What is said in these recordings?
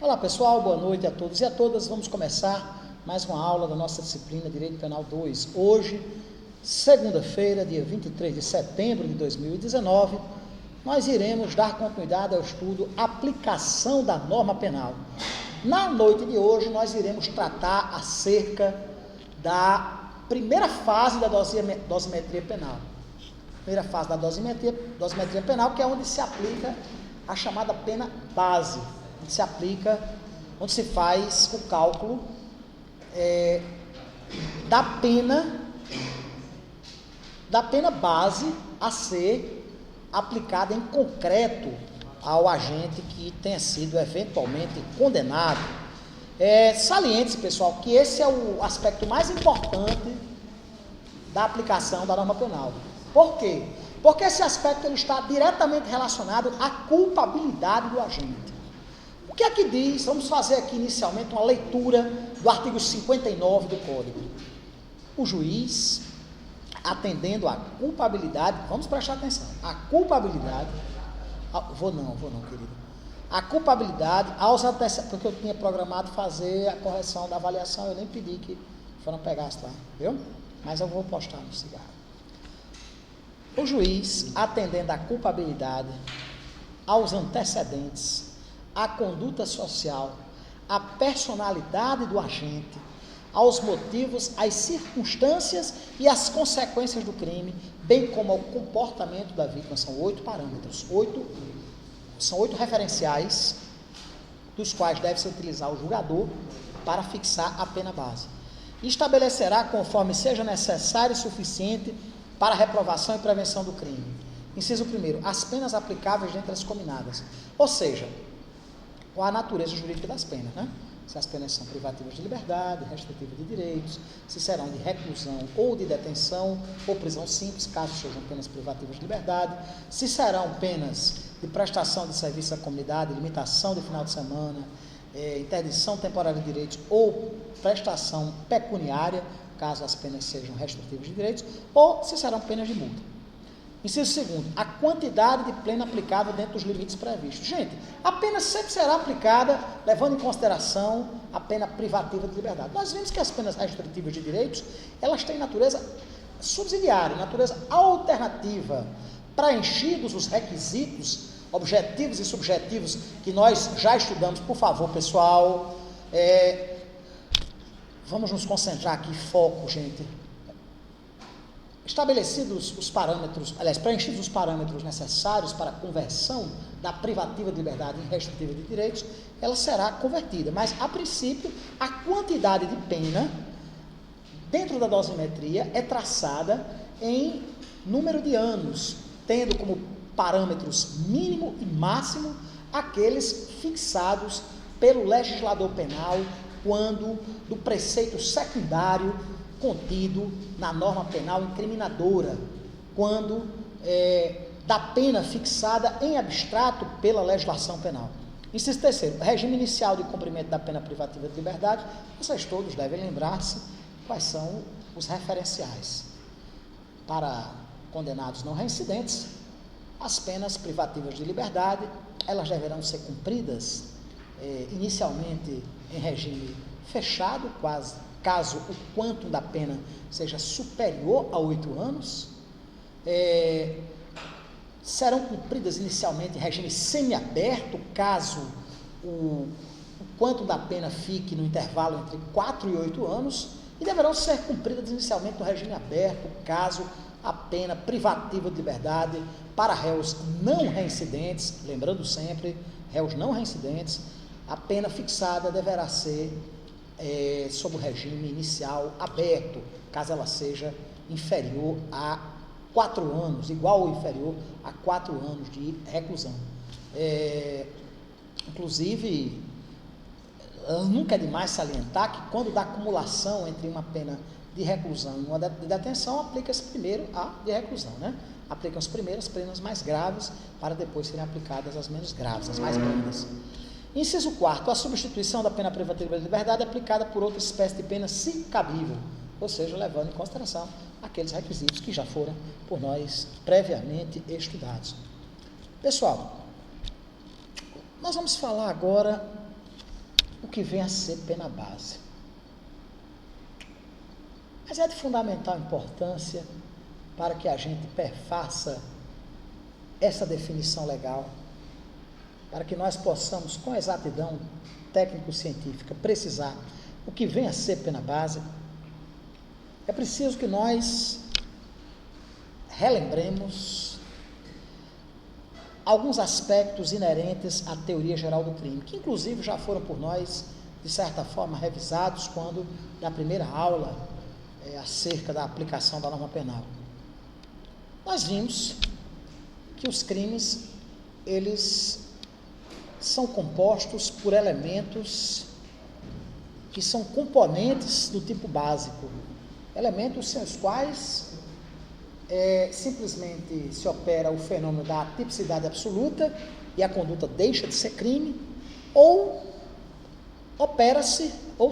Olá pessoal, boa noite a todos e a todas. Vamos começar mais uma aula da nossa disciplina Direito Penal 2. Hoje, segunda-feira, dia 23 de setembro de 2019, nós iremos dar continuidade ao estudo Aplicação da Norma Penal. Na noite de hoje, nós iremos tratar acerca da primeira fase da dosimetria penal. Primeira fase da dosimetria penal, que é onde se aplica a chamada pena base. Onde se faz o cálculo da pena base a ser aplicada em concreto ao agente que tenha sido eventualmente condenado. Saliente-se, pessoal, que esse é o aspecto mais importante da aplicação da norma penal. Por quê? Porque esse aspecto ele está diretamente relacionado à culpabilidade do agente. O que é que diz? Vamos fazer aqui inicialmente uma leitura do artigo 59 do Código. O juiz, atendendo à culpabilidade, vamos prestar atenção, a culpabilidade, vou não, querido. A culpabilidade aos antecedentes, porque eu tinha programado fazer a correção da avaliação, eu nem pedi que foram pegasse lá, viu? Mas eu vou postar no cigarro. O juiz, atendendo à culpabilidade, aos antecedentes, à conduta social, à personalidade do agente, aos motivos, às circunstâncias e às consequências do crime, bem como ao comportamento da vítima. São 8 parâmetros, são 8 referenciais, dos quais deve-se utilizar o julgador para fixar a pena base. Estabelecerá, conforme seja necessário e suficiente, para a reprovação e prevenção do crime. Inciso 1º, as penas aplicáveis dentre as cominadas. Ou seja, qual a natureza jurídica das penas, né? Se as penas são privativas de liberdade, restritivas de direitos, se serão de reclusão ou de detenção, ou prisão simples, caso sejam penas privativas de liberdade, se serão penas de prestação de serviço à comunidade, limitação de final de semana, interdição temporária de direitos ou prestação pecuniária, caso as penas sejam restritivas de direitos, ou se serão penas de multa. Inciso 2º, a quantidade de pena aplicável dentro dos limites previstos. Gente, a pena sempre será aplicada levando em consideração a pena privativa de liberdade. Nós vimos que as penas restritivas de direitos, elas têm natureza subsidiária, natureza alternativa, preenchidos os requisitos objetivos e subjetivos que nós já estudamos. Por favor, pessoal, vamos nos concentrar aqui, foco, gente. Estabelecidos os parâmetros, preenchidos os parâmetros necessários para a conversão da privativa de liberdade em restritiva de direitos, ela será convertida. Mas, a princípio, a quantidade de pena dentro da dosimetria é traçada em número de anos, tendo como parâmetros mínimo e máximo aqueles fixados pelo legislador penal quando do preceito secundário contido na norma penal incriminadora, quando da pena fixada em abstrato pela legislação penal. Inciso 3º, regime inicial de cumprimento da pena privativa de liberdade. Vocês todos devem lembrar-se quais são os referenciais. Para condenados não reincidentes, as penas privativas de liberdade, elas deverão ser cumpridas inicialmente em regime fechado, caso o quantum da pena seja superior a 8 anos, serão cumpridas inicialmente em regime semiaberto, caso o quantum da pena fique no intervalo entre 4 e 8 anos, e deverão ser cumpridas inicialmente no regime aberto, caso a pena privativa de liberdade para réus não reincidentes, lembrando sempre, réus não reincidentes, a pena fixada deverá ser sob o regime inicial aberto, caso ela seja inferior a 4 anos, igual ou inferior a 4 anos de reclusão. Inclusive, nunca é demais salientar que quando da acumulação entre uma pena de reclusão e uma de detenção, aplica-se primeiro a de reclusão, né? Aplicam-se primeiro as penas mais graves, para depois serem aplicadas as menos graves, as mais brandas. Inciso 4º, a substituição da pena privativa de liberdade é aplicada por outra espécie de pena, se cabível, ou seja, levando em consideração aqueles requisitos que já foram por nós previamente estudados. Pessoal, nós vamos falar agora que vem a ser pena base. Mas é de fundamental importância para que a gente perfaça essa definição legal, para que nós possamos, com exatidão técnico-científica, precisar o que vem a ser pena base. É preciso que nós relembremos alguns aspectos inerentes à teoria geral do crime, que inclusive já foram por nós, de certa forma, revisados quando, na primeira aula, acerca da aplicação da norma penal. Nós vimos que os crimes, eles são compostos por elementos que são componentes do tipo básico, elementos sem os quais simplesmente se opera o fenômeno da tipicidade absoluta e a conduta deixa de ser crime, ou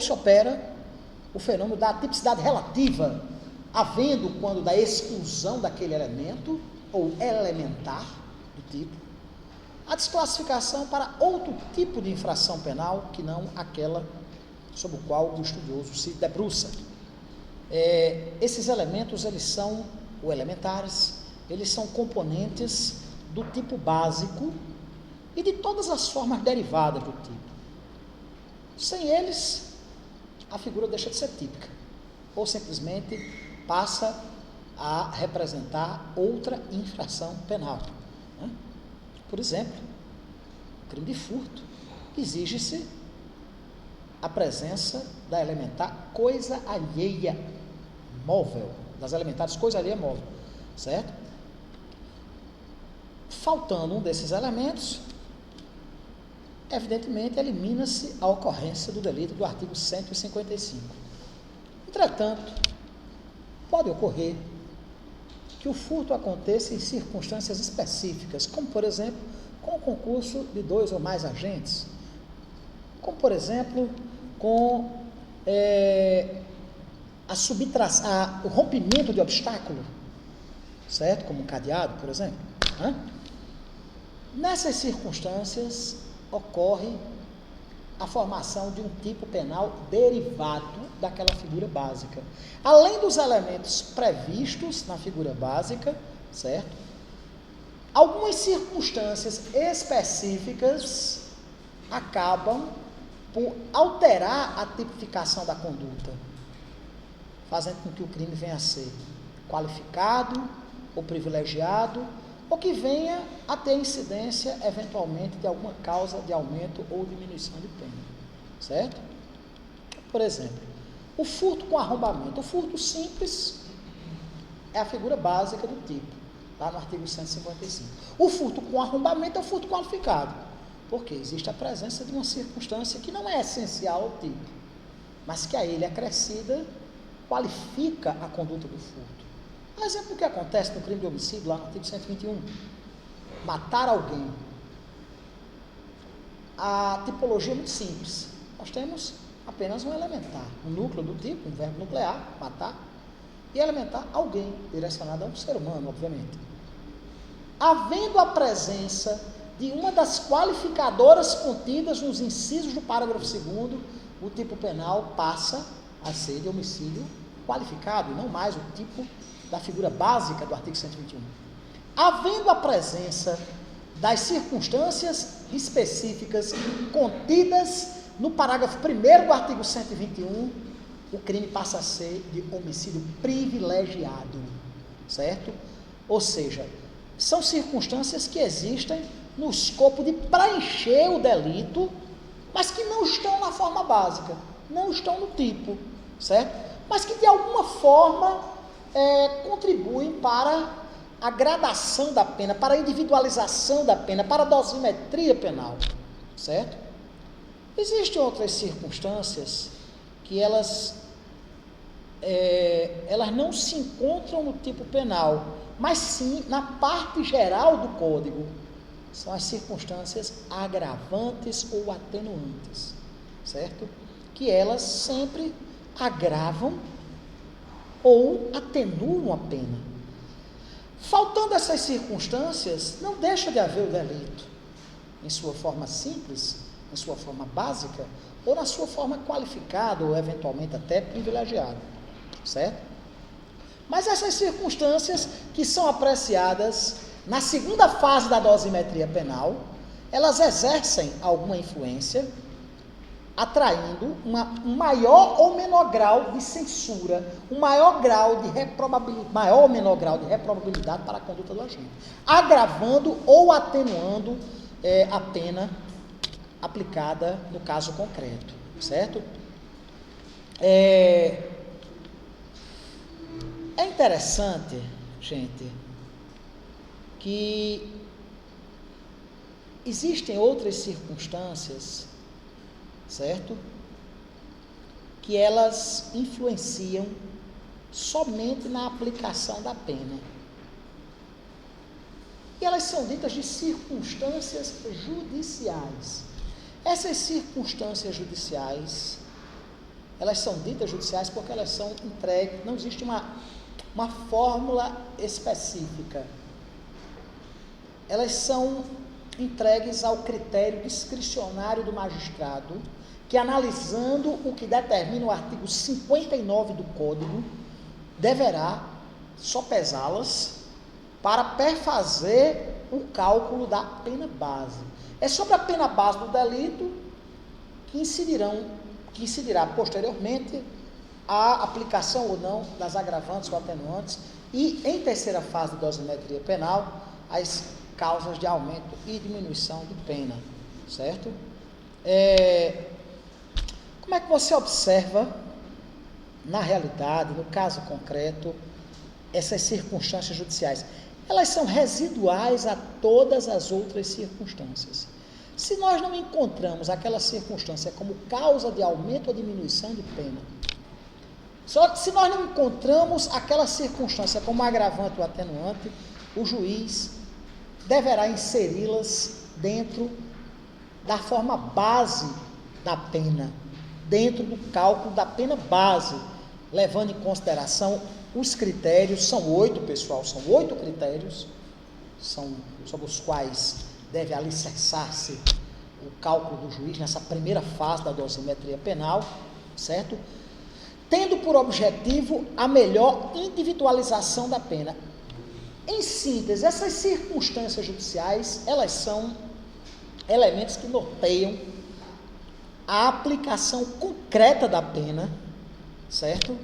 se opera o fenômeno da tipicidade relativa, havendo, quando da exclusão daquele elemento, ou elementar do tipo, a desclassificação para outro tipo de infração penal, que não aquela sobre o qual o estudioso se debruça. Esses elementos, eles são, ou elementares, eles são componentes do tipo básico e de todas as formas derivadas do tipo. Sem eles, a figura deixa de ser típica, ou simplesmente passa a representar outra infração penal. Por exemplo, o crime de furto exige-se a presença da elementar coisa alheia móvel, das elementares coisa alheia móvel, certo? Faltando um desses elementos, evidentemente elimina-se a ocorrência do delito do artigo 155. Entretanto, pode ocorrer que o furto aconteça em circunstâncias específicas, como, por exemplo, com o concurso de 2 ou mais agentes, como, por exemplo, com o rompimento de obstáculo, certo? Como um cadeado, por exemplo. Nessas circunstâncias, ocorre a formação de um tipo penal derivado daquela figura básica. Além dos elementos previstos na figura básica, certo? Algumas circunstâncias específicas acabam por alterar a tipificação da conduta, fazendo com que o crime venha a ser qualificado ou privilegiado, ou que venha a ter incidência, eventualmente, de alguma causa de aumento ou diminuição de pena, certo? Por exemplo, o furto com arrombamento. O furto simples é a figura básica do tipo, lá no artigo 155. O furto com arrombamento é o furto qualificado, porque existe a presença de uma circunstância que não é essencial ao tipo, mas que a ele acrescida qualifica a conduta do furto. Um exemplo do que acontece no crime de homicídio, lá no artigo 121. Matar alguém. A tipologia é muito simples. Nós temos apenas um elementar, um núcleo do tipo, um verbo nuclear, matar, e elementar alguém, direcionado a um ser humano, obviamente. Havendo a presença de uma das qualificadoras contidas nos incisos do parágrafo 2º, o tipo penal passa a ser de homicídio qualificado, e não mais o tipo da figura básica do artigo 121. Havendo a presença das circunstâncias específicas contidas no parágrafo 1º do artigo 121, o crime passa a ser de homicídio privilegiado, certo? Ou seja, são circunstâncias que existem no escopo de preencher o delito, mas que não estão na forma básica, não estão no tipo, certo? Mas que de alguma forma contribuem para a gradação da pena, para a individualização da pena, para a dosimetria penal, certo? Existem outras circunstâncias que elas não se encontram no tipo penal, mas sim na parte geral do Código. São as circunstâncias agravantes ou atenuantes, certo? Que elas sempre agravam ou atenuam a pena. Faltando essas circunstâncias, não deixa de haver o delito, em sua forma simples, na sua forma básica, ou na sua forma qualificada, ou eventualmente até privilegiada, certo? Mas essas circunstâncias que são apreciadas na segunda fase da dosimetria penal, elas exercem alguma influência, atraindo um maior ou menor grau de censura, um maior ou menor grau de reprobabilidade para a conduta do agente, agravando ou atenuando a pena aplicada no caso concreto, certo? É interessante, gente, que existem outras circunstâncias, certo? Que elas influenciam somente na aplicação da pena. E elas são ditas de circunstâncias judiciais. Essas circunstâncias judiciais, elas são ditas judiciais porque elas são entregues, não existe uma fórmula específica. Elas são entregues ao critério discricionário do magistrado, que, analisando o que determina o artigo 59 do Código, deverá sopesá-las para perfazer o cálculo da pena base. É sobre a pena base do delito que incidirá posteriormente a aplicação ou não das agravantes ou atenuantes e, em terceira fase da dosimetria penal, as causas de aumento e diminuição de pena, certo? Como é que você observa, na realidade, no caso concreto, essas circunstâncias judiciais? Elas são residuais a todas as outras circunstâncias. Se nós não encontramos aquela circunstância como causa de aumento ou diminuição de pena, se nós não encontramos aquela circunstância como agravante ou atenuante, o juiz deverá inseri-las dentro da forma base da pena, dentro do cálculo da pena base, levando em consideração os critérios. São 8, pessoal, são 8 critérios, sobre os quais deve alicerçar-se o cálculo do juiz nessa primeira fase da dosimetria penal, certo? Tendo por objetivo a melhor individualização da pena. Em síntese, essas circunstâncias judiciais, elas são elementos que norteiam a aplicação concreta da pena, certo?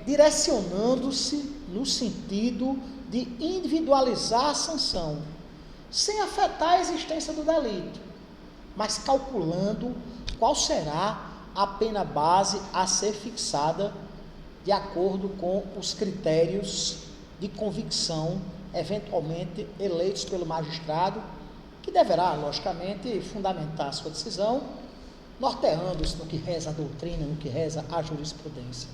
Direcionando-se no sentido de individualizar a sanção, sem afetar a existência do delito, mas calculando qual será a pena base a ser fixada de acordo com os critérios de convicção, eventualmente eleitos pelo magistrado, que deverá, logicamente, fundamentar a sua decisão, norteando-se no que reza a doutrina, no que reza a jurisprudência.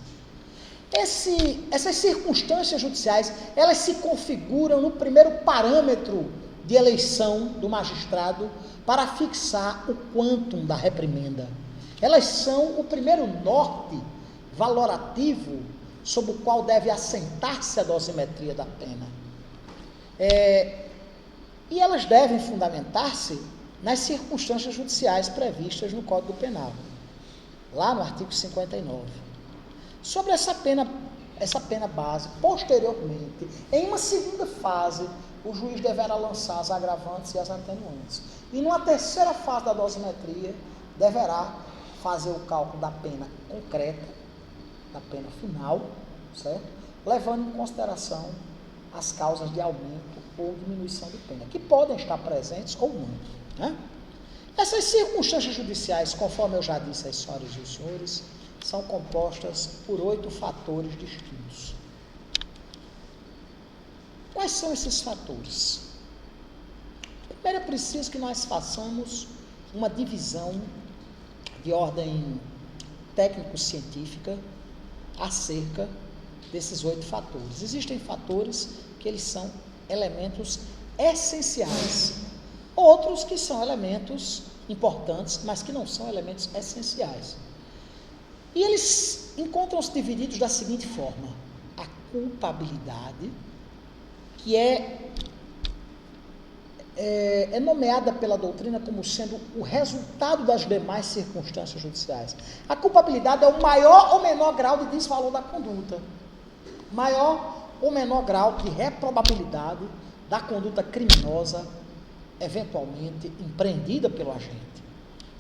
Essas circunstâncias judiciais, elas se configuram no primeiro parâmetro de eleição do magistrado para fixar o quantum da reprimenda. Elas são o primeiro norte valorativo sob o qual deve assentar-se a dosimetria da pena. E elas devem fundamentar-se nas circunstâncias judiciais previstas no Código Penal, lá no artigo 59. Sobre essa pena base, posteriormente, em uma segunda fase, o juiz deverá lançar as agravantes e as atenuantes. E numa terceira fase da dosimetria, deverá fazer o cálculo da pena concreta, da pena final, certo? Levando em consideração as causas de aumento ou diminuição de pena, que podem estar presentes ou não, né? Essas circunstâncias judiciais, conforme eu já disse às senhoras e os senhores, são compostas por 8 fatores distintos. Quais são esses fatores? Primeiro é preciso que nós façamos uma divisão de ordem técnico-científica acerca desses 8 fatores. Existem fatores que eles são elementos essenciais, outros que são elementos importantes, mas que não são elementos essenciais. E eles encontram-se divididos da seguinte forma: a culpabilidade, que é é nomeada pela doutrina como sendo o resultado das demais circunstâncias judiciais. A culpabilidade é o maior ou menor grau de desvalor da conduta, maior ou menor grau de reprobabilidade da conduta criminosa eventualmente empreendida pelo agente,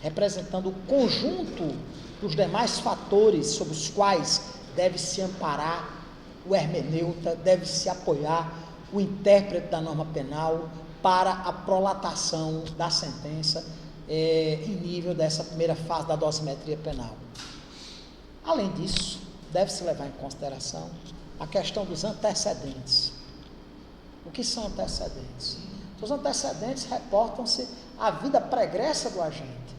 representando o conjunto dos demais fatores sobre os quais deve se amparar o hermeneuta, deve se apoiar o intérprete da norma penal para a prolatação da sentença em nível dessa primeira fase da dosimetria penal. Além disso, deve-se levar em consideração a questão dos antecedentes. O que são antecedentes? Os antecedentes reportam-se à vida pregressa do agente.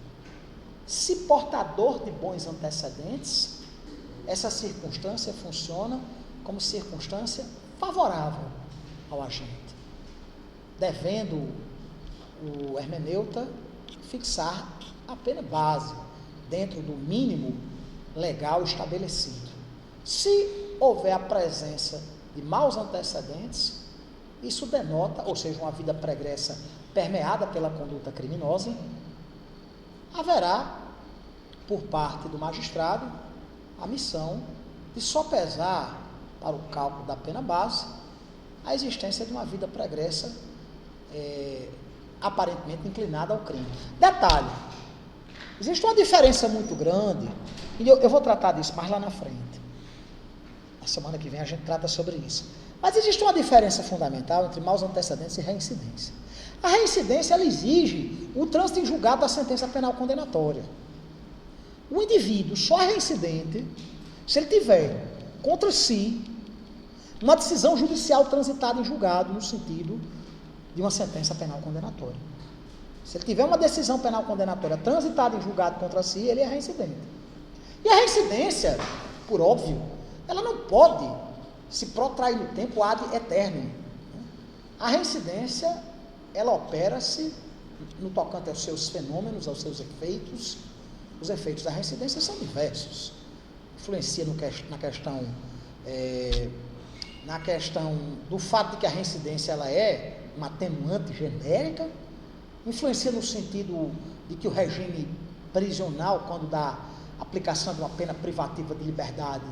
Se portador de bons antecedentes, essa circunstância funciona como circunstância favorável ao agente, devendo o hermeneuta fixar a pena base dentro do mínimo legal estabelecido. Se houver a presença de maus antecedentes, isso denota, ou seja, uma vida pregressa permeada pela conduta criminosa, haverá, por parte do magistrado, a missão de sopesar para o cálculo da pena base a existência de uma vida pregressa aparentemente inclinada ao crime. Detalhe, existe uma diferença muito grande, e eu vou tratar disso mais lá na frente. Na semana que vem a gente trata sobre isso. Mas existe uma diferença fundamental entre maus antecedentes e reincidência. A reincidência, ela exige o trânsito em julgado da sentença penal condenatória. O indivíduo só é reincidente se ele tiver contra si uma decisão judicial transitada em julgado no sentido de uma sentença penal condenatória. Se ele tiver uma decisão penal condenatória transitada em julgado contra si, ele é reincidente. E a reincidência, por óbvio, ela não pode se protrair no tempo ad eternum. A reincidência, ela opera-se no tocante aos seus fenômenos, aos seus efeitos. Os efeitos da reincidência são diversos. Influencia na questão do fato de que a reincidência ela é uma atenuante genérica, influencia no sentido de que o regime prisional, quando dá aplicação de uma pena privativa de liberdade,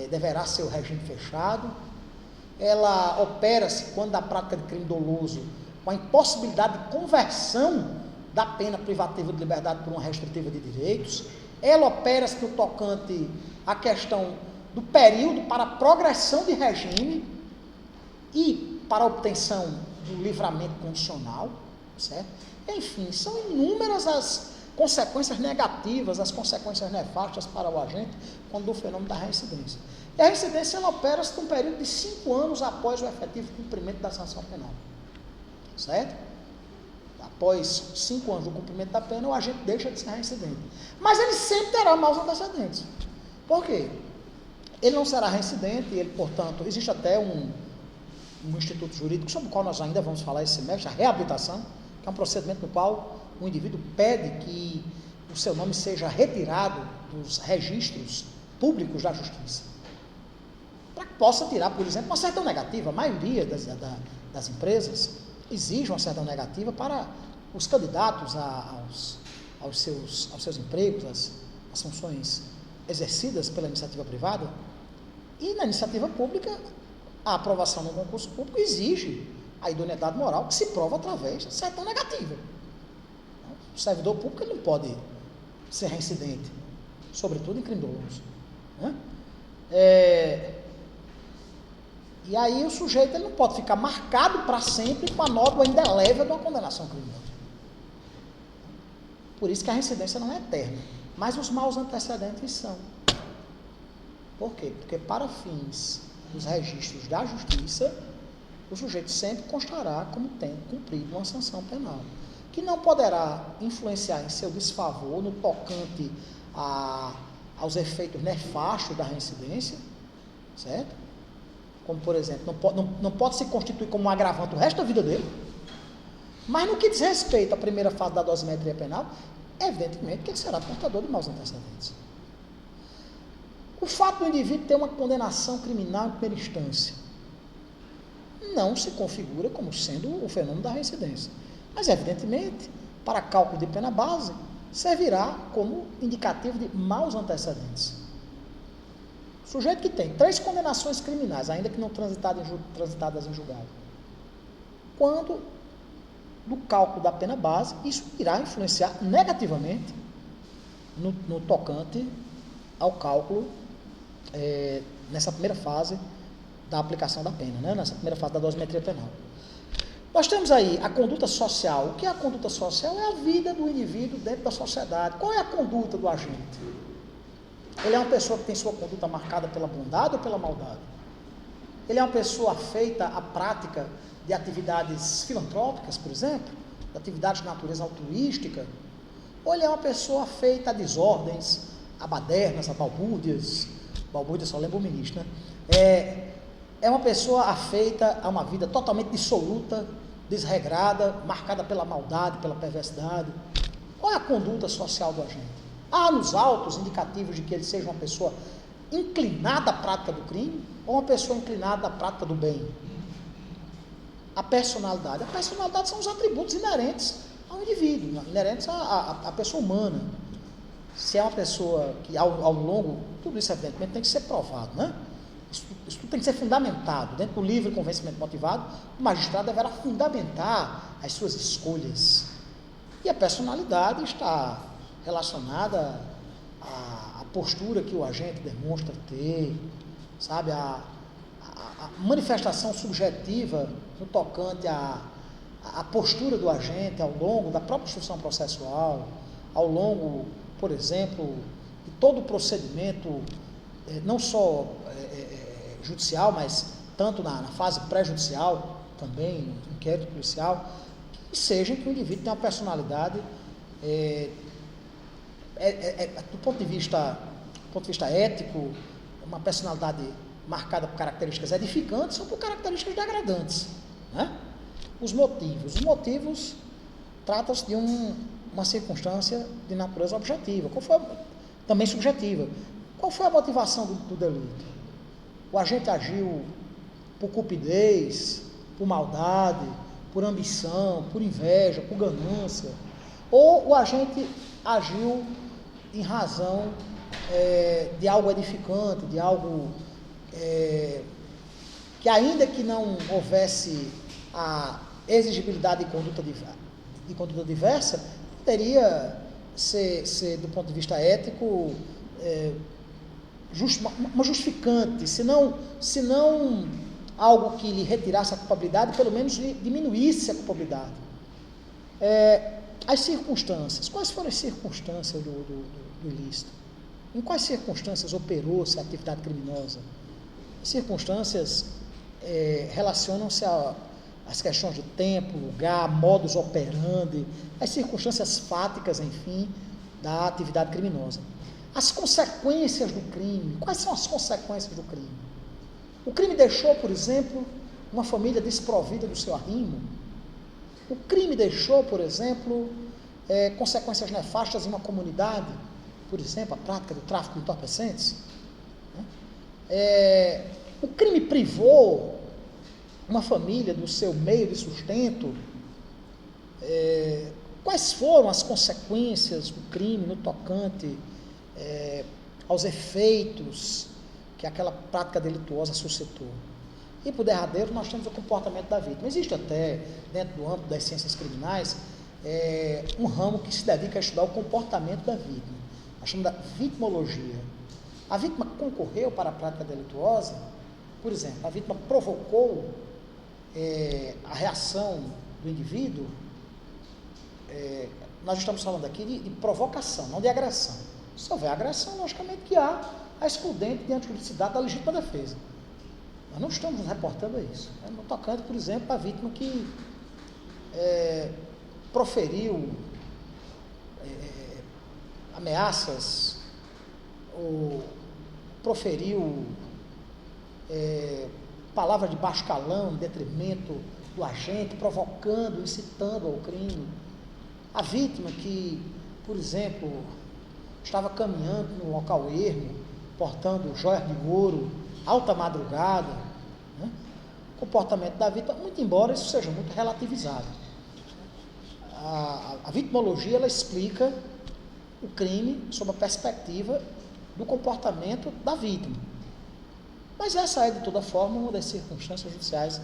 deverá ser o regime fechado. Ela opera-se, quando da prática de crime doloso, com a impossibilidade de conversão da pena privativa de liberdade por uma restritiva de direitos. Ela opera-se no tocante à questão do período para a progressão de regime e para a obtenção do livramento condicional, certo? Enfim, são inúmeras as consequências negativas, as consequências nefastas para o agente quando do fenômeno da reincidência. E a reincidência, ela opera-se num período de 5 anos após o efetivo cumprimento da sanção penal, certo? Após 5 anos do cumprimento da pena, o agente deixa de ser reincidente. Mas ele sempre terá maus antecedentes. Por quê? Ele não será reincidente, ele, portanto, existe até um instituto jurídico, sobre o qual nós ainda vamos falar esse semestre, a reabilitação, que é um procedimento no qual o indivíduo pede que o seu nome seja retirado dos registros públicos da justiça, para que possa tirar, por exemplo, uma certidão negativa. A maioria das empresas exige uma certidão negativa para os candidatos aos seus empregos, às funções exercidas pela iniciativa privada. E na iniciativa pública, a aprovação no concurso público exige a idoneidade moral, que se prova através da certidão negativa. O servidor público ele não pode ser reincidente, sobretudo em crime doloso, né? E aí o sujeito ele não pode ficar marcado para sempre com a nódoa indelével de uma condenação criminosa. Por isso que a reincidência não é eterna, mas os maus antecedentes são. Por quê? Porque para fins dos registros da justiça, o sujeito sempre constará como tendo cumprido uma sanção penal, que não poderá influenciar em seu desfavor no tocante aos efeitos nefastos da reincidência, certo? Como, por exemplo, não pode se constituir como um agravante o resto da vida dele, mas no que diz respeito à primeira fase da dosimetria penal, evidentemente que ele será portador de maus antecedentes. O fato do indivíduo ter uma condenação criminal em primeira instância não se configura como sendo o fenômeno da reincidência. Mas, evidentemente, para cálculo de pena base, servirá como indicativo de maus antecedentes. O sujeito que tem 3 condenações criminais, ainda que não transitadas em julgado, quando do cálculo da pena base, isso irá influenciar negativamente no tocante ao cálculo nessa primeira fase da aplicação da pena, né? Nessa primeira fase da dosimetria penal. Nós temos aí a conduta social. O que é a conduta social? É a vida do indivíduo dentro da sociedade. Qual é a conduta do agente? Ele é uma pessoa que tem sua conduta marcada pela bondade ou pela maldade? Ele é uma pessoa afeita à prática de atividades filantrópicas, por exemplo, de atividades de natureza altruística? Ou ele é uma pessoa afeita a desordens, a badernas, a balbúrdias só lembra o ministro, né? É uma pessoa afeita a uma vida totalmente dissoluta, desregrada, marcada pela maldade, pela perversidade. Qual é a conduta social do agente? Há nos autos indicativos de que ele seja uma pessoa inclinada à prática do crime ou uma pessoa inclinada à prática do bem? A personalidade. A personalidade são os atributos inerentes ao indivíduo, inerentes à pessoa humana. Se é uma pessoa que ao longo, tudo isso evidentemente tem que ser provado, né? Isso tem que ser fundamentado. Dentro do livre convencimento motivado, o magistrado deverá fundamentar as suas escolhas. E a personalidade está relacionada à postura que o agente demonstra ter, sabe? A manifestação subjetiva no tocante à postura do agente ao longo da própria instrução processual, ao longo, por exemplo, de todo o procedimento, não só judicial, mas tanto na fase pré-judicial, também no inquérito policial, que seja que o indivíduo tenha uma personalidade, do ponto de vista ético, uma personalidade marcada por características edificantes ou por características degradantes, né? Os motivos tratam-se de uma circunstância de natureza objetiva, também subjetiva. Qual foi a motivação do delito? O agente agiu por cupidez, por maldade, por ambição, por inveja, por ganância, ou o agente agiu em razão de algo edificante, de algo que, ainda que não houvesse a exigibilidade de conduta diversa, poderia ser do ponto de vista ético, uma justificante, se não algo que lhe retirasse a culpabilidade, pelo menos lhe diminuísse a culpabilidade. As circunstâncias, quais foram as circunstâncias do ilícito? Em quais circunstâncias operou-se a atividade criminosa? As circunstâncias relacionam-se às questões de tempo, lugar, modus operandi, as circunstâncias fáticas, enfim, da atividade criminosa. As consequências do crime. Quais são as consequências do crime? O crime deixou, por exemplo, uma família desprovida do seu arrimo. O crime deixou, por exemplo, consequências nefastas em uma comunidade, por exemplo, a prática do tráfico de entorpecentes. O crime privou uma família do seu meio de sustento. Quais foram as consequências do crime no tocante aos efeitos que aquela prática delituosa suscitou? E, por derradeiro, nós temos o comportamento da vítima. Existe até, dentro do âmbito das ciências criminais, um ramo que se dedica a estudar o comportamento da vítima. Nós chamamos da vitimologia. A vítima concorreu para a prática delituosa, por exemplo, a vítima provocou a reação do indivíduo. Nós estamos falando aqui de provocação, não de agressão. Se houver agressão, logicamente que há a excludente de antijuridicidade da legítima defesa. Nós não estamos nos reportando a isso. No tocante, por exemplo, a vítima que proferiu ameaças ou proferiu palavras de baixo calão, em detrimento do agente, provocando, incitando ao crime. A vítima que, por exemplo, estava caminhando no local ermo, portando joias de ouro, alta madrugada, né? O comportamento da vítima, muito embora isso seja muito relativizado. a vitimologia, ela explica o crime sob a perspectiva do comportamento da vítima. Mas essa é, de toda forma, uma das circunstâncias judiciais,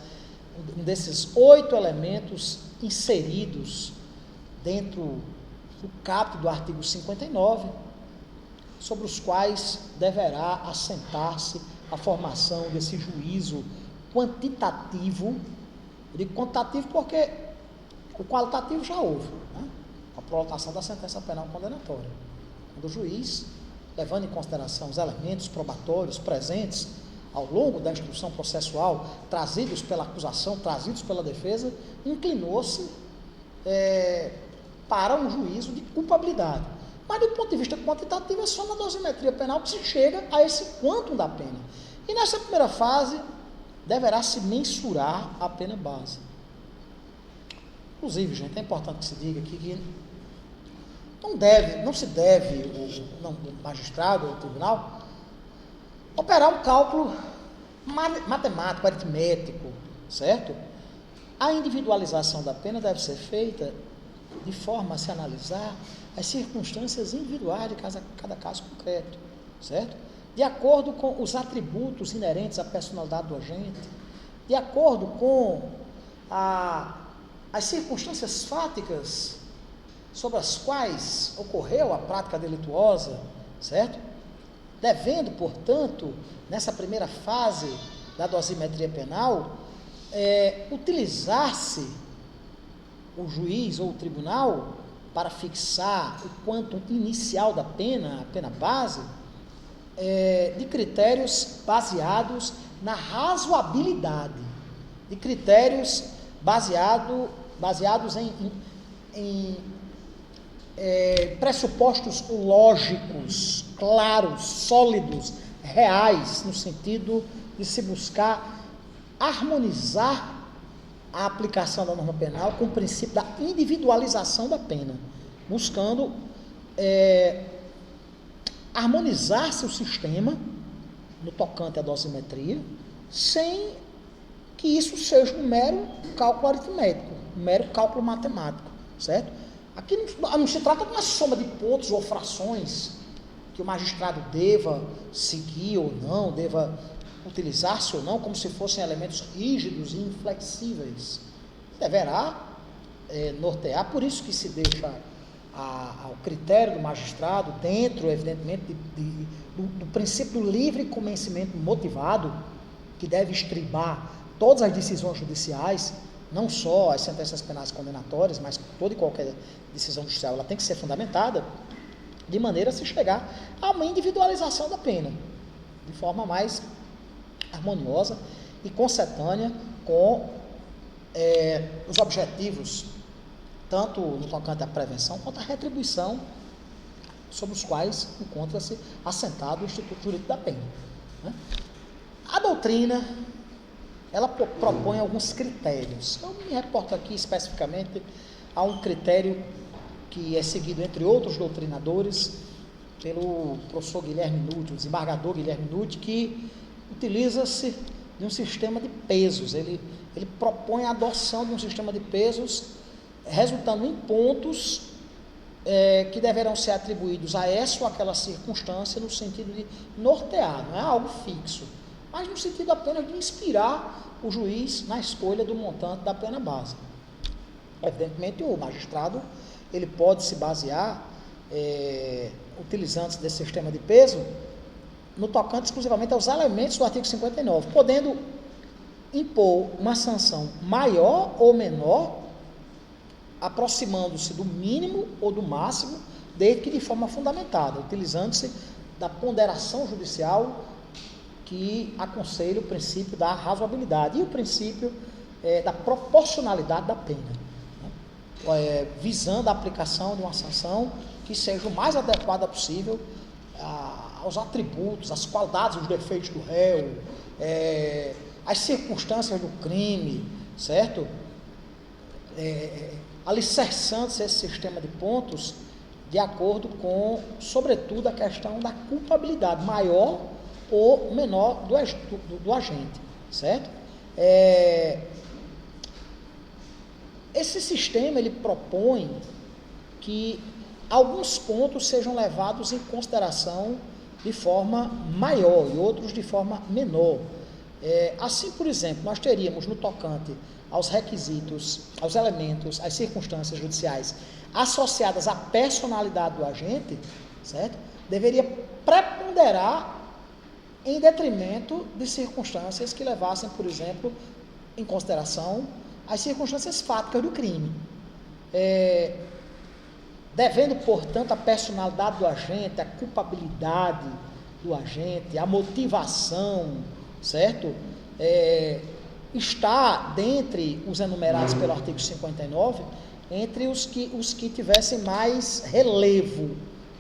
um desses 8 elementos inseridos dentro do caput do artigo 59, sobre os quais deverá assentar-se a formação desse juízo quantitativo. Eu digo quantitativo porque o qualitativo já houve, né? A prolongação da sentença penal condenatória. Quando o juiz, levando em consideração os elementos probatórios presentes ao longo da instrução processual, trazidos pela acusação, trazidos pela defesa, inclinou-se para um juízo de culpabilidade. Mas, do ponto de vista quantitativo, é só na dosimetria penal que se chega a esse quantum da pena. E nessa primeira fase, deverá se mensurar a pena base. Inclusive, gente, é importante que se diga aqui que não se deve o magistrado ou o tribunal operar um cálculo matemático, aritmético, certo? A individualização da pena deve ser feita de forma a se analisar as circunstâncias individuais de cada caso concreto, certo? De acordo com os atributos inerentes à personalidade do agente, de acordo com as circunstâncias fáticas sobre as quais ocorreu a prática delituosa, certo? Devendo, portanto, nessa primeira fase da dosimetria penal, utilizar-se o juiz ou o tribunal para fixar o quantum inicial da pena, a pena base, de critérios baseados na razoabilidade, de critérios baseados em pressupostos lógicos, claros, sólidos, reais, no sentido de se buscar harmonizar a aplicação da norma penal com o princípio da individualização da pena, buscando harmonizar seu sistema no tocante à dosimetria, sem que isso seja um mero cálculo aritmético, um mero cálculo matemático, certo? Aqui não se trata de uma soma de pontos ou frações que o magistrado deva seguir ou não, deva utilizar-se ou não, como se fossem elementos rígidos e inflexíveis. Deverá nortear, por isso que se deixa ao critério do magistrado, dentro, evidentemente, do princípio do livre convencimento motivado, que deve estribar todas as decisões judiciais, não só as sentenças penais condenatórias, mas toda e qualquer decisão judicial, ela tem que ser fundamentada, de maneira a se chegar a uma individualização da pena, de forma mais harmoniosa e concetânea com os objetivos, tanto no tocante à prevenção quanto à retribuição, sobre os quais encontra-se assentado o Instituto Jurídico da Pena, né? A doutrina, ela propõe alguns critérios. Eu me reporto aqui especificamente a um critério que é seguido, entre outros doutrinadores, pelo professor Guilherme Nutti, o desembargador Guilherme Nutti, que utiliza-se de um sistema de pesos. Ele propõe a adoção de um sistema de pesos, resultando em pontos que deverão ser atribuídos a essa ou aquela circunstância, no sentido de nortear, não é algo fixo, mas no sentido apenas de inspirar o juiz na escolha do montante da pena base. Evidentemente, o magistrado ele pode se basear, utilizando-se desse sistema de peso, no tocante exclusivamente aos elementos do artigo 59, podendo impor uma sanção maior ou menor, aproximando-se do mínimo ou do máximo, desde que de forma fundamentada, utilizando-se da ponderação judicial que aconselha o princípio da razoabilidade e o princípio da proporcionalidade da pena, né? Visando a aplicação de uma sanção que seja o mais adequada possível aos atributos, às qualidades, os defeitos do réu, as circunstâncias do crime, certo? Alicerçando-se esse sistema de pontos de acordo com, sobretudo, a questão da culpabilidade maior ou menor do agente, certo? Esse sistema ele propõe que alguns pontos sejam levados em consideração de forma maior e outros de forma menor. Assim, por exemplo, nós teríamos no tocante aos requisitos, aos elementos, às circunstâncias judiciais associadas à personalidade do agente, certo? Deveria preponderar em detrimento de circunstâncias que levassem, por exemplo, em consideração as circunstâncias fáticas do crime. Devendo, portanto, a personalidade do agente, a culpabilidade do agente, a motivação, certo? Está dentre os enumerados pelo artigo 59, entre os que tivessem mais relevo,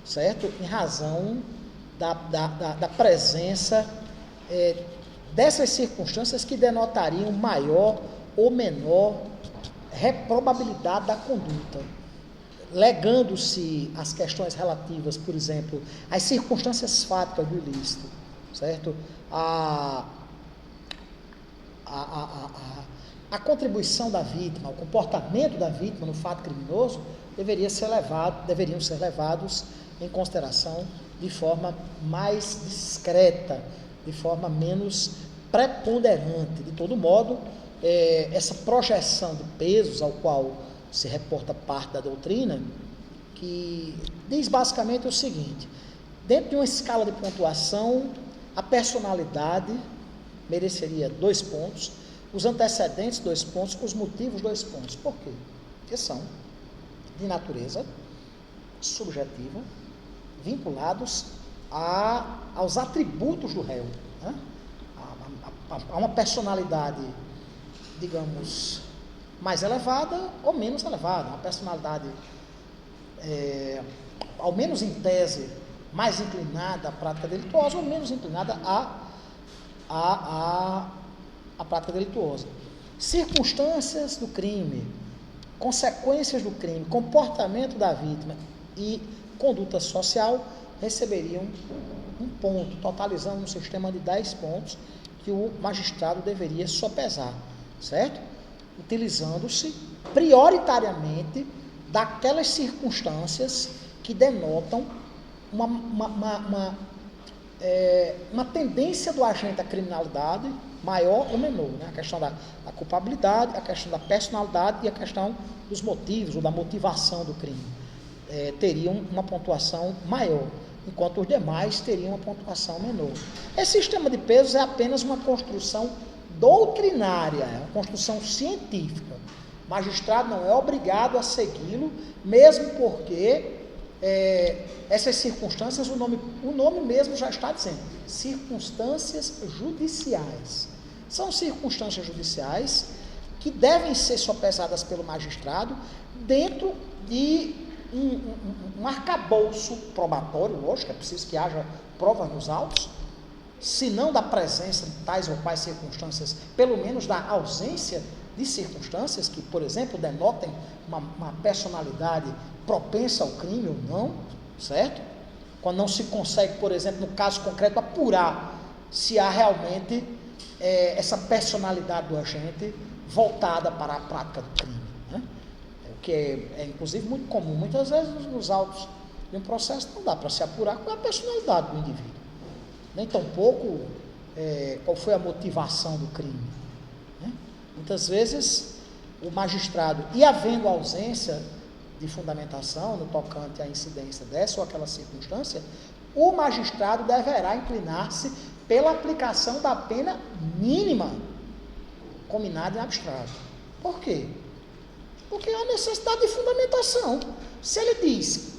certo? Em razão da presença dessas circunstâncias que denotariam maior ou menor reprobabilidade da conduta, legando-se as questões relativas, por exemplo, às circunstâncias fáticas do ilícito, certo? A contribuição da vítima, o comportamento da vítima no fato criminoso deveriam ser levados em consideração de forma mais discreta, de forma menos preponderante. De todo modo, essa projeção de pesos ao qual se reporta parte da doutrina, que diz basicamente o seguinte: dentro de uma escala de pontuação, a personalidade mereceria 2 pontos, os antecedentes 2 pontos, os motivos 2 pontos. Por quê? Porque são de natureza subjetiva, vinculados aos atributos do réu, né? A uma personalidade, digamos, mais elevada ou menos elevada, uma personalidade, ao menos em tese, mais inclinada à prática delituosa ou menos inclinada à prática delituosa. Circunstâncias do crime, consequências do crime, comportamento da vítima e conduta social receberiam 1 ponto, totalizando um sistema de 10 pontos que o magistrado deveria sopesar, certo? Utilizando-se prioritariamente daquelas circunstâncias que denotam uma tendência do agente à criminalidade maior ou menor, né? A questão da culpabilidade, a questão da personalidade e a questão dos motivos ou da motivação do crime teriam uma pontuação maior, enquanto os demais teriam uma pontuação menor. Esse sistema de pesos é apenas uma construção doutrinária, é uma construção científica. O magistrado não é obrigado a segui-lo, mesmo porque essas circunstâncias, o nome mesmo já está dizendo, circunstâncias judiciais. São circunstâncias judiciais que devem ser sopesadas pelo magistrado dentro de um arcabouço probatório, lógico, é preciso que haja provas nos autos, se não da presença de tais ou quais circunstâncias, pelo menos da ausência de circunstâncias que, por exemplo, denotem uma personalidade propensa ao crime ou não, certo? Quando não se consegue, por exemplo, no caso concreto, apurar se há realmente essa personalidade do agente voltada para a prática do crime, né? O que é inclusive muito comum. Muitas vezes nos autos de um processo não dá para se apurar qual é a personalidade do indivíduo, nem tampouco qual foi a motivação do crime, né? Muitas vezes o magistrado, e havendo ausência de fundamentação no tocante à incidência dessa ou aquela circunstância, o magistrado deverá inclinar-se pela aplicação da pena mínima combinada em abstrato. Por quê? Porque há necessidade de fundamentação. Se ele diz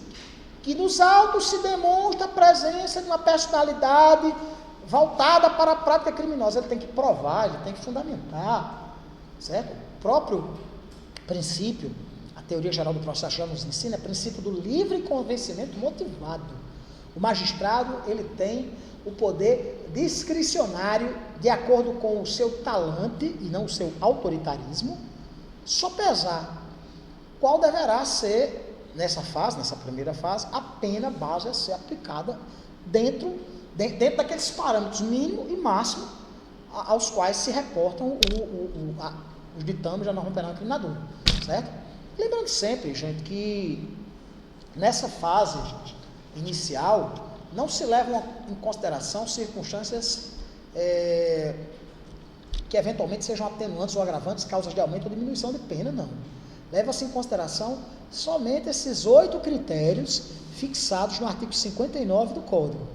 que nos autos se demonstra a presença de uma personalidade voltada para a prática criminosa, ele tem que provar, ele tem que fundamentar, certo? O próprio princípio, a teoria geral do processo já nos ensina, é o princípio do livre convencimento motivado. O magistrado, ele tem o poder discricionário, de acordo com o seu talante e não o seu autoritarismo, sopesar qual deverá ser, nessa primeira fase, a pena base a ser aplicada dentro daqueles parâmetros mínimo e máximo aos quais se reportam os ditames da norma penal incriminadora. certo? Lembrando sempre, gente, que nessa fase inicial não se levam em consideração circunstâncias que eventualmente sejam atenuantes ou agravantes, causas de aumento ou diminuição de pena, não. Leva-se em consideração somente esses 8 critérios fixados no artigo 59 do Código,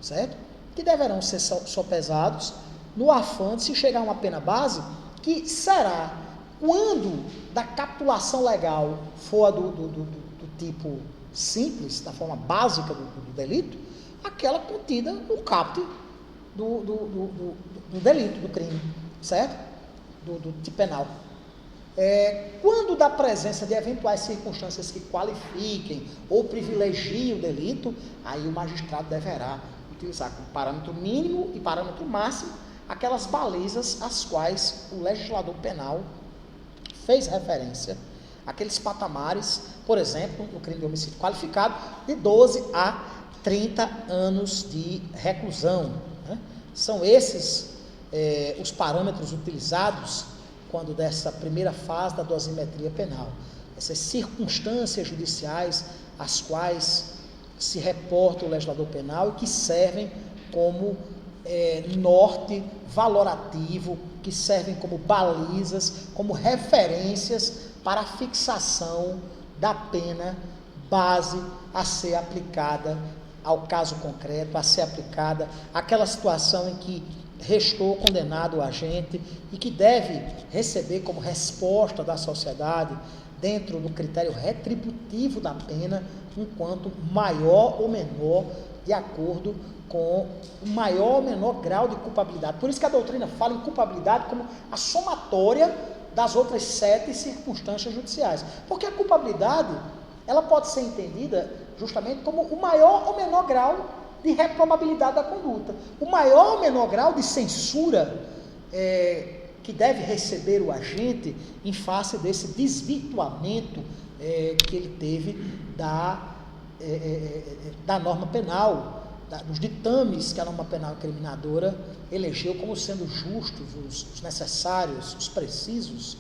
certo? Que deverão ser sopesados no afã de se chegar a uma pena base que será, quando da capitulação legal for a do tipo simples, da forma básica do delito, aquela contida no caput do delito, do crime, certo? Do tipo penal. Quando da presença de eventuais circunstâncias que qualifiquem ou privilegiem o delito, aí o magistrado deverá utilizar como parâmetro mínimo e parâmetro máximo aquelas balizas às quais o legislador penal fez referência, aqueles patamares, por exemplo, no crime de homicídio qualificado, de 12 a 30 anos de reclusão, né? São esses os parâmetros utilizados quando dessa primeira fase da dosimetria penal. Essas circunstâncias judiciais às quais se reporta o legislador penal e que servem como norte valorativo, que servem como balizas, como referências para a fixação da pena base a ser aplicada ao caso concreto, a ser aplicada àquela situação em que restou condenado o agente e que deve receber como resposta da sociedade, dentro do critério retributivo da pena, um quanto maior ou menor, de acordo com o maior ou menor grau de culpabilidade. Por isso que a doutrina fala em culpabilidade como a somatória das outras 7 circunstâncias judiciais. Porque a culpabilidade, ela pode ser entendida justamente como o maior ou menor grau de reprobabilidade da conduta. O maior ou menor grau de censura que deve receber o agente em face desse desvirtuamento que ele teve da norma penal, dos ditames que a norma penal incriminadora elegeu como sendo justos, os necessários, os precisos,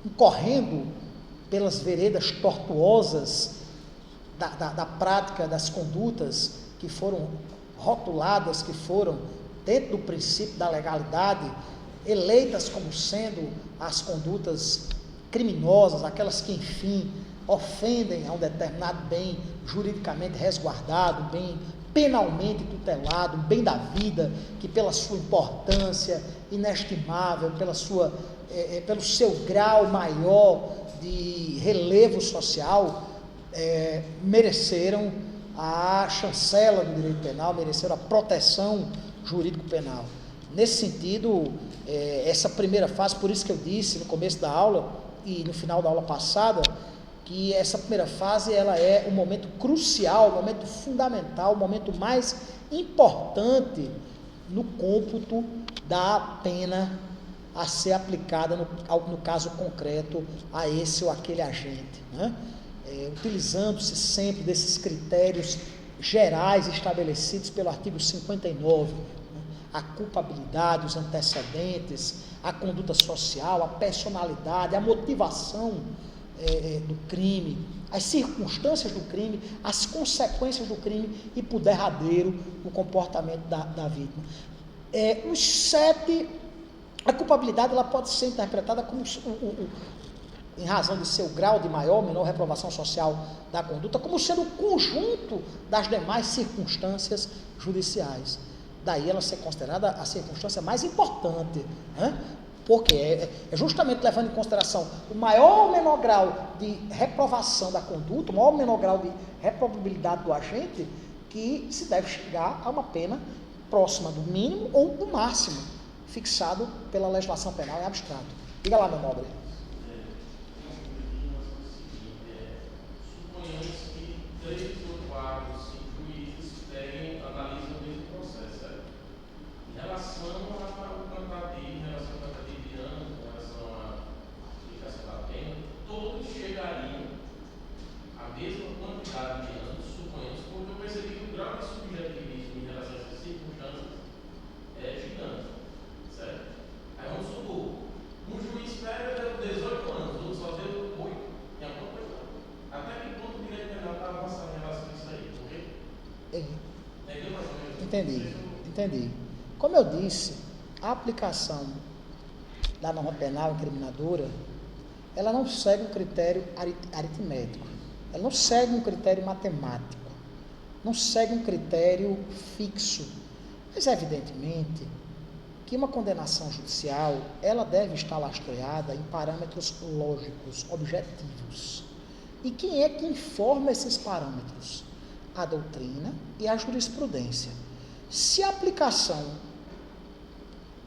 incorrendo pelas veredas tortuosas da prática das condutas que foram rotuladas, que foram, dentro do princípio da legalidade, eleitas como sendo as condutas criminosas, aquelas que, enfim, ofendem a um determinado bem juridicamente resguardado, bem penalmente tutelado, bem da vida, que pela sua importância inestimável, pelo seu grau maior de relevo social, mereceram a chancela do direito penal, mereceram a proteção jurídico-penal. Nesse sentido, essa primeira fase, por isso que eu disse no começo da aula e no final da aula passada, que essa primeira fase ela é um momento crucial, um momento fundamental, o momento mais importante no cômputo da pena a ser aplicada no caso concreto a esse ou aquele agente, né? Utilizando-se sempre desses critérios gerais estabelecidos pelo artigo 59, né? A culpabilidade, os antecedentes, a conduta social, a personalidade, a motivação do crime, as circunstâncias do crime, as consequências do crime e, por derradeiro, o comportamento da vítima. A culpabilidade ela pode ser interpretada como em razão de seu grau de maior ou menor reprovação social da conduta, como sendo o conjunto das demais circunstâncias judiciais. Daí ela ser considerada a circunstância mais importante, né? Porque é justamente levando em consideração o maior ou menor grau de reprovação da conduta, o maior ou menor grau de reprobabilidade do agente, que se deve chegar a uma pena próxima do mínimo ou do máximo, fixado pela legislação penal em abstrato. Diga lá, meu nobre. Suponhamos que 3 ou 4, 5 juízes analisam o mesmo processo, certo? Em relação ao contrativo, em relação ao contrativo de anos, em relação à aplicação da pena, todos chegariam à mesma quantidade de anos, suponhamos, porque eu percebi que o grau de subjetivismo em relação a essas circunstâncias é gigante, certo? Aí vamos supor, um juiz pega 18 anos, Entendeu mais ou menos? Entendi. Como eu disse, a aplicação da norma penal incriminadora, ela não segue um critério aritmético, ela não segue um critério matemático, não segue um critério fixo, mas evidentemente que uma condenação judicial, ela deve estar lastreada em parâmetros lógicos, objetivos. E quem é que informa esses parâmetros? A doutrina e a jurisprudência. Se a aplicação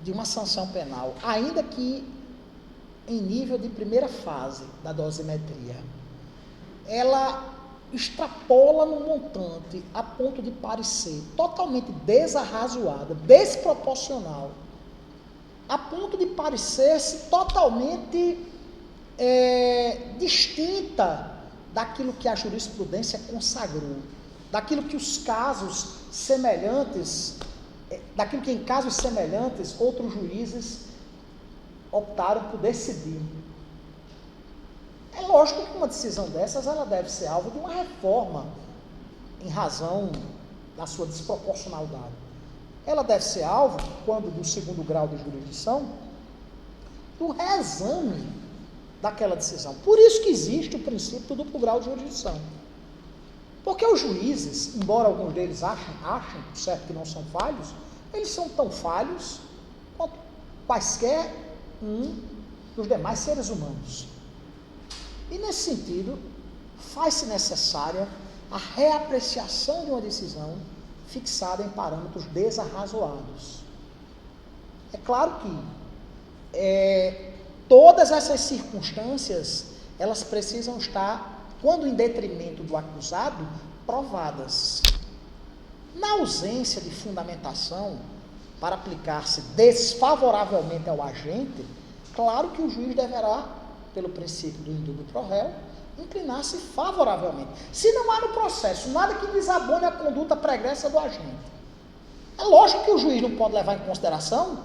de uma sanção penal, ainda que em nível de primeira fase da dosimetria, ela extrapola no montante a ponto de parecer totalmente desarrazoada, desproporcional, a ponto de parecer-se totalmente distinta daquilo que a jurisprudência consagrou, daquilo que os casos semelhantes, daquilo que em casos semelhantes outros juízes optaram por decidir. É lógico que uma decisão dessas ela deve ser alvo de uma reforma em razão da sua desproporcionalidade. Ela deve ser alvo, quando do segundo grau de jurisdição, do reexame daquela decisão. Por isso que existe o princípio do duplo grau de jurisdição. Porque os juízes, embora alguns deles achem, por certo, que não são falhos, eles são tão falhos quanto quaisquer dos demais seres humanos. E nesse sentido, faz-se necessária a reapreciação de uma decisão fixada em parâmetros desarrazoados. É claro que todas essas circunstâncias, elas precisam estar, quando em detrimento do acusado, provadas. Na ausência de fundamentação para aplicar-se desfavoravelmente ao agente, claro que o juiz deverá, pelo princípio do indúbio pro réu, inclinar-se favoravelmente. Se não há no processo nada que desabone a conduta pregressa do agente, é lógico que o juiz não pode levar em consideração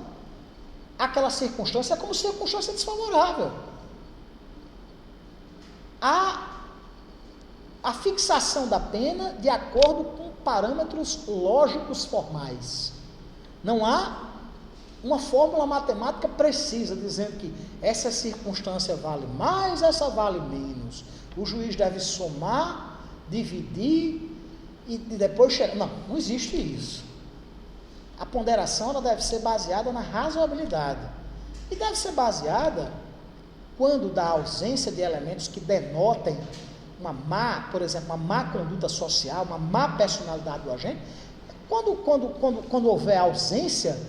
aquela circunstância como circunstância desfavorável. A fixação da pena de acordo com parâmetros lógicos formais. Não há uma fórmula matemática precisa dizendo que essa circunstância vale mais, essa vale menos. O juiz deve somar, dividir e depois chegar. Não existe isso. A ponderação ela deve ser baseada na razoabilidade. E deve ser baseada quando da ausência de elementos que denotem por exemplo, uma má conduta social, uma má personalidade do agente. Quando houver ausência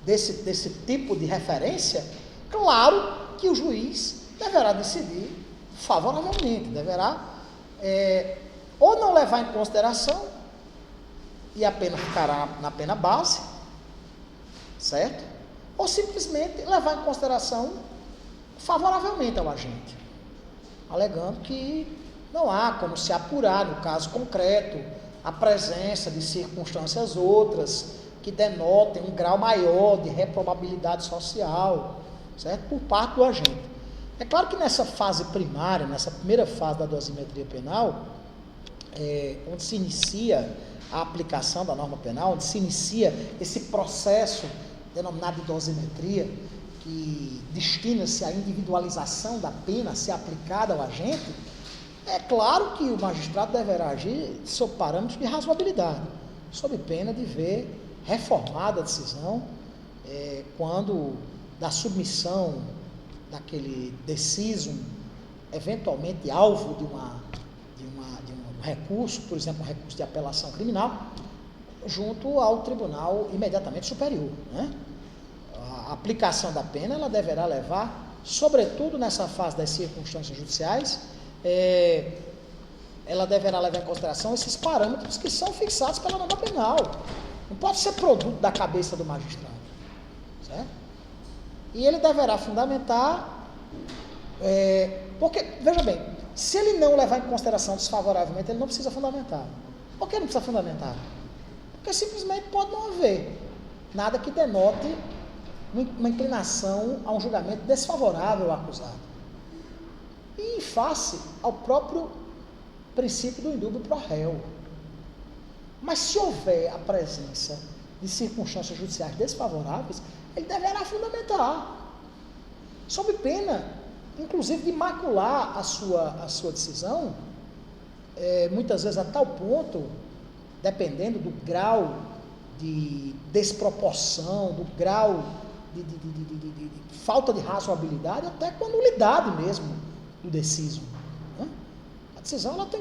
desse tipo de referência, claro que o juiz deverá decidir favoravelmente, deverá ou não levar em consideração e a pena ficará na pena base, certo? Ou simplesmente levar em consideração favoravelmente ao agente, alegando que não há como se apurar, no caso concreto, a presença de circunstâncias outras que denotem um grau maior de reprobabilidade social, certo? Por parte do agente. É claro que nessa fase primária, nessa primeira fase da dosimetria penal, onde se inicia a aplicação da norma penal, onde se inicia esse processo denominado de dosimetria, que destina-se à individualização da pena a ser aplicada ao agente, é claro que o magistrado deverá agir sob parâmetros de razoabilidade, sob pena de ver reformada a decisão quando da submissão daquele decisum, eventualmente alvo de um recurso, por exemplo, um recurso de apelação criminal, junto ao tribunal imediatamente superior, né? A aplicação da pena ela deverá levar, sobretudo nessa fase das circunstâncias judiciais, ela deverá levar em consideração esses parâmetros que são fixados pela norma penal. Não pode ser produto da cabeça do magistrado, certo? E ele deverá fundamentar, porque, veja bem, se ele não levar em consideração desfavoravelmente, ele não precisa fundamentar. Por que não precisa fundamentar? Porque simplesmente pode não haver nada que denote uma inclinação a um julgamento desfavorável ao acusado. E em face ao próprio princípio do indúbio pro réu. Mas se houver a presença de circunstâncias judiciais desfavoráveis, ele deverá fundamentar, sob pena, inclusive, de macular a sua decisão, muitas vezes a tal ponto, dependendo do grau de desproporção, do grau de falta de razoabilidade, até com a nulidade mesmo do deciso. Né? A decisão ela tem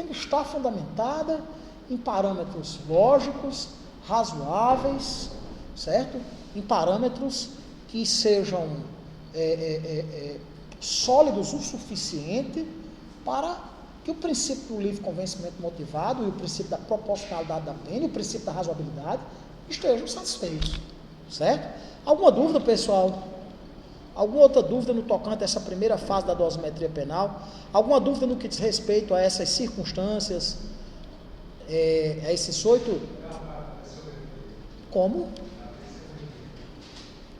que estar fundamentada em parâmetros lógicos, razoáveis, certo? Em parâmetros que sejam sólidos o suficiente para que o princípio do livre convencimento motivado e o princípio da proporcionalidade da pena e o princípio da razoabilidade estejam satisfeitos, certo? Alguma dúvida, pessoal? Alguma outra dúvida no tocante a essa primeira fase da dosimetria penal? Alguma dúvida no que diz respeito a essas circunstâncias, a esses 8? Como?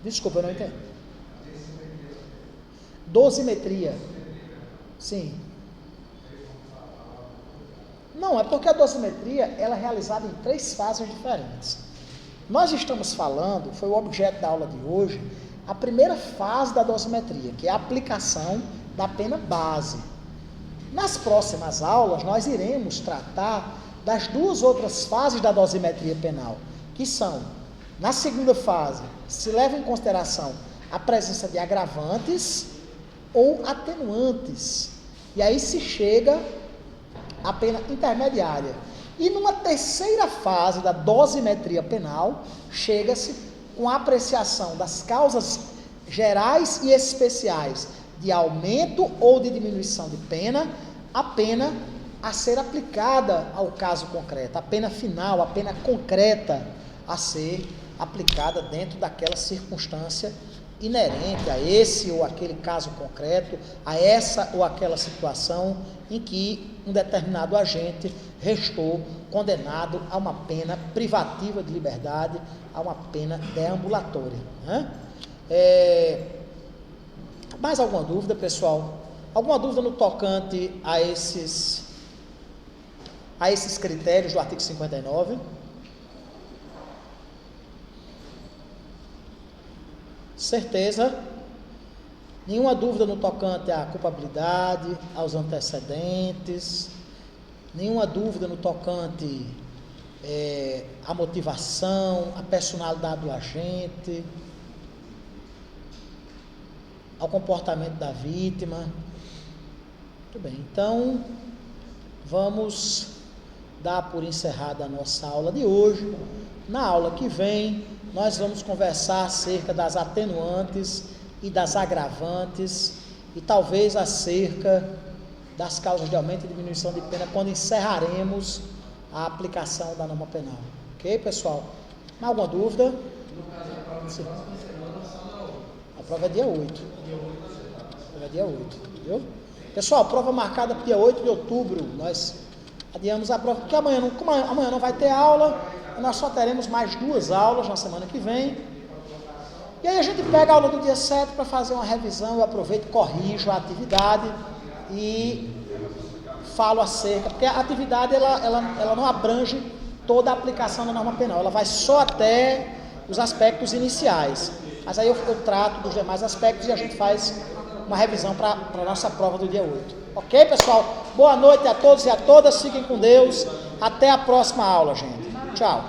Desculpa, eu não entendi. Dosimetria. Sim. Não, é porque a dosimetria ela é realizada em 3 fases diferentes. Nós estamos falando, foi o objeto da aula de hoje, a primeira fase da dosimetria, que é a aplicação da pena base. Nas próximas aulas, nós iremos tratar das 2 outras fases da dosimetria penal, que são, na segunda fase, se leva em consideração a presença de agravantes ou atenuantes, e aí se chega à pena intermediária. E numa terceira fase da dosimetria penal, chega-se com a apreciação das causas gerais e especiais de aumento ou de diminuição de pena, a pena a ser aplicada ao caso concreto, a pena final, a pena concreta a ser aplicada dentro daquela circunstância inerente a esse ou aquele caso concreto, a essa ou aquela situação em que um determinado agente restou condenado a uma pena privativa de liberdade, a uma pena deambulatória. Né? Mais alguma dúvida, pessoal? Alguma dúvida no tocante a esses critérios do artigo 59? Certeza? Nenhuma dúvida no tocante à culpabilidade, aos antecedentes, nenhuma dúvida no tocante à motivação, à personalidade do agente, ao comportamento da vítima. Muito bem, então vamos dar por encerrada a nossa aula de hoje. Na aula que vem, nós vamos conversar acerca das atenuantes e das agravantes e talvez acerca das causas de aumento e diminuição de pena quando encerraremos a aplicação da norma penal. Ok, pessoal? Mais alguma dúvida? No caso, a prova de próxima semana só na outra. A prova é dia 8. A prova é dia 8, viu? Pessoal, prova marcada para dia 8 de outubro. Nós adiamos a prova, porque amanhã não vai ter aula, nós só teremos mais 2 aulas na semana que vem. E aí a gente pega a aula do dia 7 para fazer uma revisão, eu aproveito, corrijo a atividade e falo acerca, porque a atividade ela não abrange toda a aplicação da norma penal, ela vai só até os aspectos iniciais, mas aí eu trato dos demais aspectos e a gente faz uma revisão para a nossa prova do dia 8. Ok, pessoal? Boa noite a todos e a todas, fiquem com Deus, até a próxima aula, gente. Tchau.